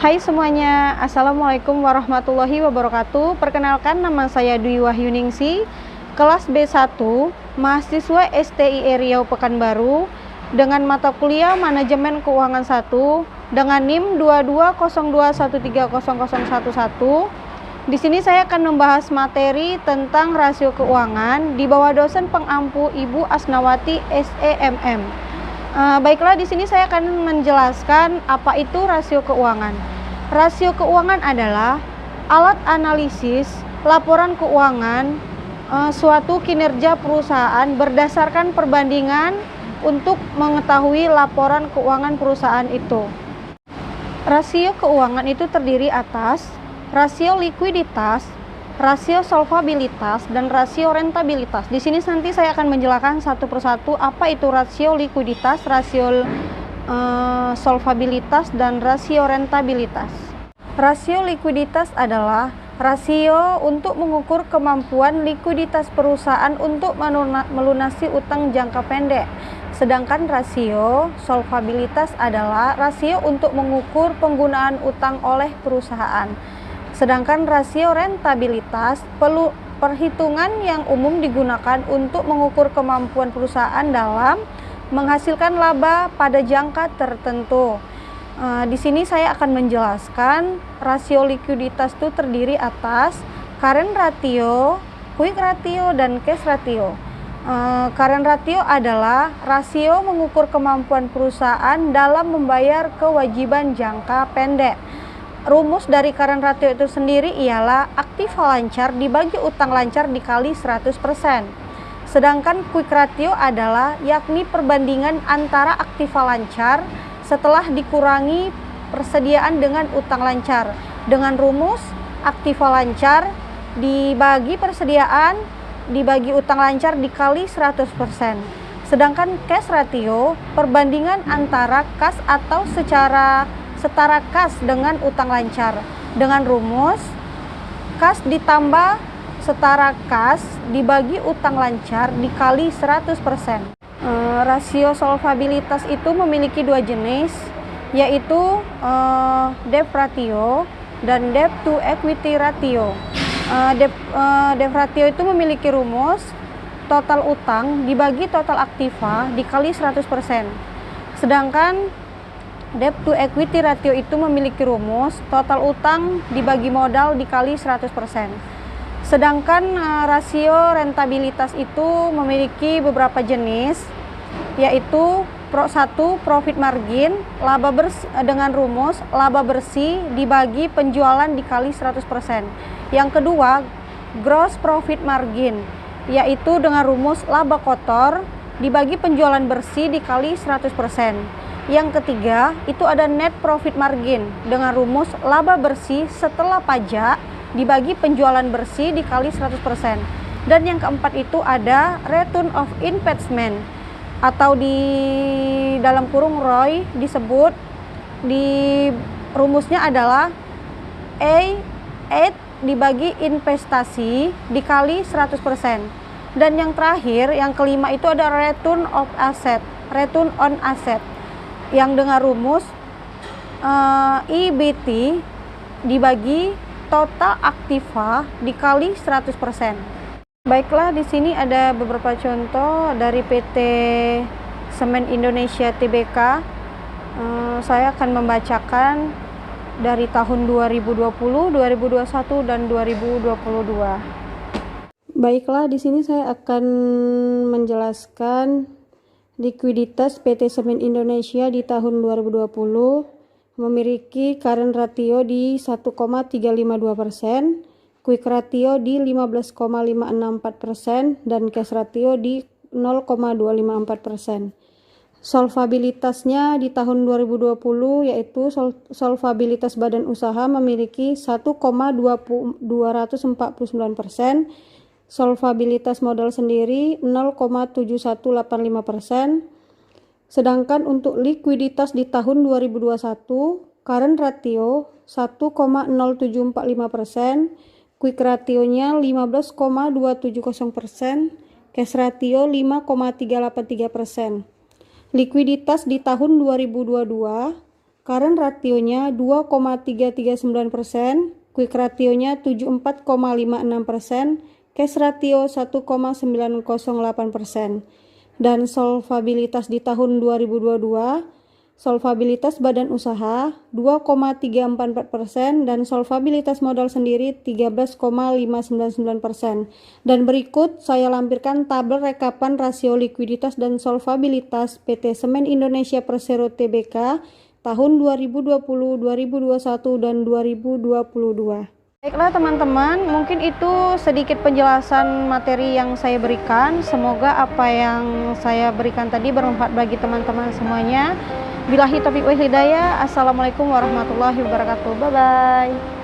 Hai semuanya, Assalamualaikum warahmatullahi wabarakatuh. Perkenalkan, nama saya Dwi Wahyuningsi, kelas B1, mahasiswa STI Riau Pekanbaru, dengan mata kuliah Manajemen Keuangan 1, dengan NIM 2202130011. Di sini saya akan membahas materi tentang rasio keuangan di bawah dosen pengampu Ibu Asnawati SEMM. Baiklah, di sini saya akan menjelaskan apa itu rasio keuangan. Rasio keuangan adalah alat analisis laporan keuangan suatu kinerja perusahaan berdasarkan perbandingan untuk mengetahui laporan keuangan perusahaan itu. Rasio keuangan itu terdiri atas rasio likuiditas, rasio solvabilitas, dan rasio rentabilitas. Di sini nanti saya akan menjelaskan satu persatu apa itu rasio likuiditas, rasio solvabilitas, dan rasio rentabilitas. Rasio likuiditas adalah rasio untuk mengukur kemampuan likuiditas perusahaan untuk melunasi utang jangka pendek. Sedangkan rasio solvabilitas adalah rasio untuk mengukur penggunaan utang oleh perusahaan. Sedangkan rasio rentabilitas perhitungan yang umum digunakan untuk mengukur kemampuan perusahaan dalam menghasilkan laba pada jangka tertentu. Di sini saya akan menjelaskan rasio likuiditas itu terdiri atas current ratio, quick ratio, dan cash ratio. Current ratio adalah rasio mengukur kemampuan perusahaan dalam membayar kewajiban jangka pendek. Rumus dari current ratio itu sendiri ialah aktiva lancar dibagi utang lancar dikali 100%. Sedangkan quick ratio adalah yakni perbandingan antara aktiva lancar setelah dikurangi persediaan dengan utang lancar dengan rumus aktiva lancar dibagi persediaan dibagi utang lancar dikali 100%. Sedangkan cash ratio perbandingan antara kas atau setara kas dengan utang lancar dengan rumus kas ditambah setara kas dibagi utang lancar dikali 100%. Rasio solvabilitas itu memiliki dua jenis, yaitu debt ratio dan debt to equity ratio. Debt ratio itu memiliki rumus total utang dibagi total aktiva dikali 100%. Sedangkan debt to equity ratio itu memiliki rumus total utang dibagi modal dikali 100%. Sedangkan rasio rentabilitas itu memiliki beberapa jenis, yaitu 1. Profit margin dengan rumus laba bersih dibagi penjualan dikali 100%. Yang kedua, gross profit margin, yaitu dengan rumus laba kotor dibagi penjualan bersih dikali 100%. Yang ketiga, itu ada net profit margin dengan rumus laba bersih setelah pajak dibagi penjualan bersih dikali 100%. Dan yang keempat itu ada return of investment atau di dalam kurung ROI disebut di rumusnya adalah A8 dibagi investasi dikali 100%. Dan yang terakhir, yang kelima itu ada return on asset yang dengan rumus EBT dibagi total aktiva dikali 100%. Baiklah, di sini ada beberapa contoh dari PT Semen Indonesia Tbk. Saya akan membacakan dari tahun 2020, 2021, dan 2022. Baiklah, di sini saya akan menjelaskan likuiditas PT Semen Indonesia di tahun 2020 memiliki current ratio di 1,352%, quick ratio di 15,564%, dan cash ratio di 0,254%. Solvabilitasnya di tahun 2020 yaitu solvabilitas badan usaha memiliki 1,249%, solvabilitas modal sendiri 0,7185%. Sedangkan untuk likuiditas di tahun 2021, current ratio 1,0745%, quick ratio-nya 15,270%, cash ratio 5,383%. Likuiditas di tahun 2022 Current rasionya 2,339%, quick rasionya 74,56%, cash ratio 1,908%. Dan solvabilitas di tahun 2022, solvabilitas badan usaha 2,344% dan solvabilitas modal sendiri 13,599%. Dan berikut saya lampirkan tabel rekapan rasio likuiditas dan solvabilitas PT Semen Indonesia Persero Tbk tahun 2020, 2021, dan 2022. Baiklah teman-teman, mungkin itu sedikit penjelasan materi yang saya berikan. Semoga apa yang saya berikan tadi bermanfaat bagi teman-teman semuanya. Billahi taufiq wal hidayah. Assalamualaikum warahmatullahi wabarakatuh. Bye-bye.